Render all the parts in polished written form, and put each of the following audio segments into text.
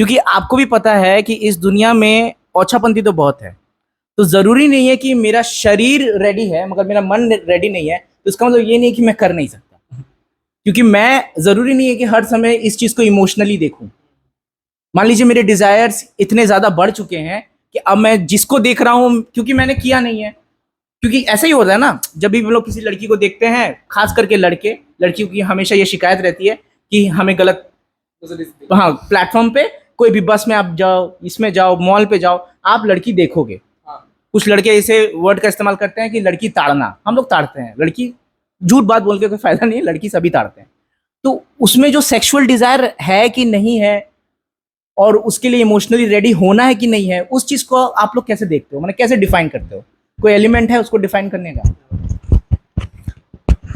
क्योंकि आपको भी पता है कि इस दुनिया में ओछापंथी तो बहुत है। तो जरूरी नहीं है कि मेरा शरीर रेडी है मगर मेरा मन रेडी नहीं है, तो इसका मतलब ये नहीं है कि मैं कर नहीं सकता। क्योंकि मैं जरूरी नहीं है कि हर समय इस चीज को इमोशनली देखूं। मान लीजिए मेरे डिजायर्स इतने ज्यादा बढ़ चुके हैं कि अब मैं जिसको देख रहा हूं क्योंकि मैंने किया नहीं है। क्योंकि ऐसा ही होता है ना, जब भी हम लोग किसी लड़की को देखते हैं, खास करके लड़के, लड़कियों की हमेशा ये शिकायत रहती है कि हमें गलत, हाँ, प्लेटफॉर्म पे कोई भी बस में आप जाओ, इसमें जाओ, मॉल पे जाओ, आप लड़की देखोगे। कुछ लड़के ऐसे वर्ड का इस्तेमाल करते हैं कि लड़की ताड़ना, हम लोग ताड़ते हैं लड़की। झूठ बात बोल के कोई फायदा नहीं है, लड़की सभी ताड़ते हैं। तो उसमें जो सेक्सुअल डिजायर है कि नहीं है और उसके लिए इमोशनली रेडी होना है कि नहीं है, उस चीज को आप लोग कैसे देखते हो, मतलब कैसे डिफाइन करते हो? कोई एलिमेंट है उसको डिफाइन करने का?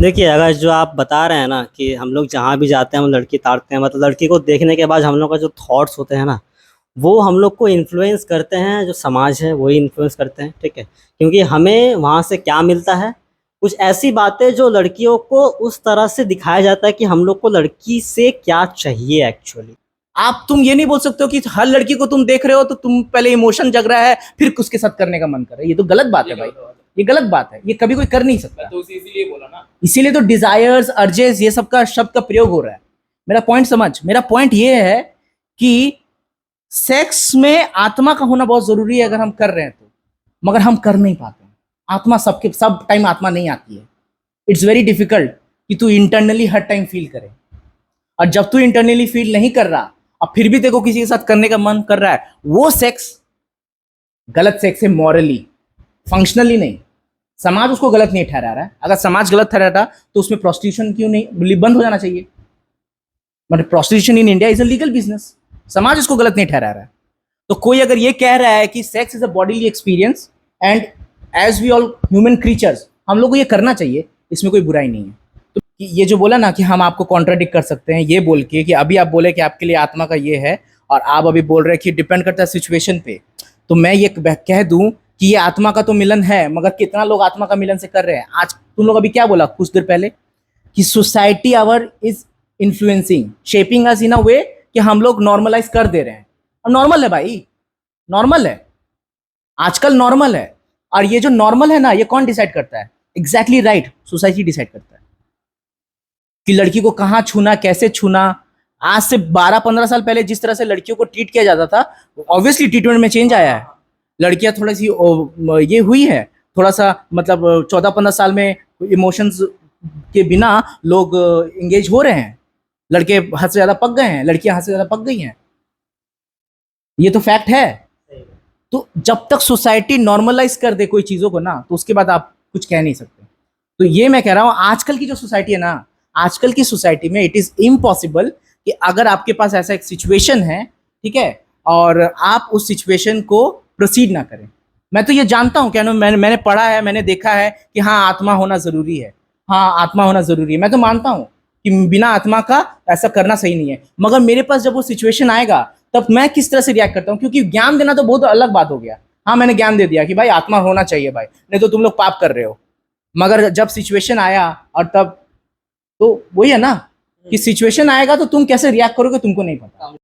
देखिए, अगर जो आप बता रहे हैं ना कि हम लोग जहाँ भी जाते हैं हम लड़की ताड़ते हैं, मतलब लड़की को देखने के बाद हम लोग का जो थॉट्स होते हैं ना, वो हम लोग को इन्फ्लुएंस करते हैं। जो समाज है वही इन्फ्लुएंस करते हैं, ठीक है। क्योंकि हमें वहाँ से क्या मिलता है, कुछ ऐसी बातें जो लड़कियों को उस तरह से दिखाया जाता है कि हम लोग को लड़की से क्या चाहिए एक्चुअली। तुम ये नहीं बोल सकते हो कि हर लड़की को तुम देख रहे हो तो तुम पहले इमोशन जग रहा है फिर उसके साथ करने का मन कर रहा है। ये तो गलत बात है भाई, ये गलत बात है, ये कभी कोई कर नहीं सकता। तो इसीलिए बोला ना, इसीलिए तो डिजायर्स, अर्जेस, ये सब का शब्द का प्रयोग हो रहा है। मेरा पॉइंट समझ, मेरा पॉइंट ये है कि सेक्स में आत्मा का होना बहुत जरूरी है अगर हम कर रहे हैं तो, मगर हम कर नहीं पाते। आत्मा सबके सब टाइम आत्मा नहीं आती है। इट्स वेरी डिफिकल्ट कि तू इंटरनली हर टाइम फील करे। और जब तू इंटरनली फील नहीं कर रहा और फिर भी तेरे को किसी के साथ करने का मन कर रहा है, वो सेक्स गलत सेक्स है, मॉरली, फंक्शनली नहीं। समाज उसको गलत नहीं ठहरा रहा है। अगर समाज गलत ठहराता तो उसमें प्रोस्टिट्यूशन क्यों नहीं बंद हो जाना चाहिए? मतलब prostitution in India is a legal business. समाज उसको गलत नहीं ठहरा रहा है। तो कोई अगर ये कह रहा है कि sex is a bodily experience and as we all human creatures, हम लोग को ये करना चाहिए, इसमें कोई बुराई नहीं है। तो ये जो बोला ना कि हम आपको कॉन्ट्राडिक्ट कर सकते हैं ये बोल के कि अभी आप बोले कि आपके लिए आत्मा का ये है और आप अभी बोल रहे हैं कि डिपेंड करता है सिचुएशन पे, तो मैं ये कह दूं कि ये आत्मा का तो मिलन है, मगर कितना लोग आत्मा का मिलन से कर रहे हैं? आज तुम लोग अभी क्या बोला कुछ देर पहले कि society our is influencing, shaping us in a way कि हम लोग नॉर्मलाइज कर दे रहे हैं। और नॉर्मल है भाई, नॉर्मल है, आजकल नॉर्मल है। और ये जो नॉर्मल है ना, ये कौन डिसाइड करता है? एग्जैक्टली राइट, सोसाइटी डिसाइड करता है कि लड़की को कहाँ छूना, कैसे छूना। आज से 12-15 साल पहले जिस तरह से लड़कियों को ट्रीट किया जाता था, ऑब्वियसली ट्रीटमेंट में चेंज आया है। लड़कियां थोड़ी सी ये हुई है, थोड़ा सा, मतलब 14-15 साल में इमोशंस के बिना लोग एंगेज हो रहे हैं। लड़के हद से ज्यादा पक गए हैं, लड़कियां हद से ज्यादा पक गई हैं। ये तो फैक्ट है। तो जब तक सोसाइटी नॉर्मलाइज कर दे कोई चीजों को ना, तो उसके बाद आप कुछ कह नहीं सकते। तो ये मैं कह रहा हूं, आजकल की जो सोसाइटी है ना, आजकल की सोसाइटी में इट इज इम्पॉसिबल कि अगर आपके पास ऐसा एक सिचुएशन है, ठीक है, और आप उस सिचुएशन को प्रोसीड ना करें। मैं तो ये जानता हूँ, क्या मैंने पढ़ा है, मैंने देखा है कि हाँ आत्मा होना जरूरी है, हाँ आत्मा होना जरूरी है। मैं तो मानता हूँ कि बिना आत्मा का ऐसा करना सही नहीं है, मगर मेरे पास जब वो सिचुएशन आएगा तब मैं किस तरह से रिएक्ट करता हूँ। क्योंकि ज्ञान देना तो बहुत अलग बात हो गया। हाँ, मैंने ज्ञान दे दिया कि भाई आत्मा होना चाहिए भाई, नहीं तो तुम लोग पाप कर रहे हो। मगर जब सिचुएशन आया और तब, तो वही है ना कि सिचुएशन आएगा तो तुम कैसे रिएक्ट करोगे तुमको नहीं पता।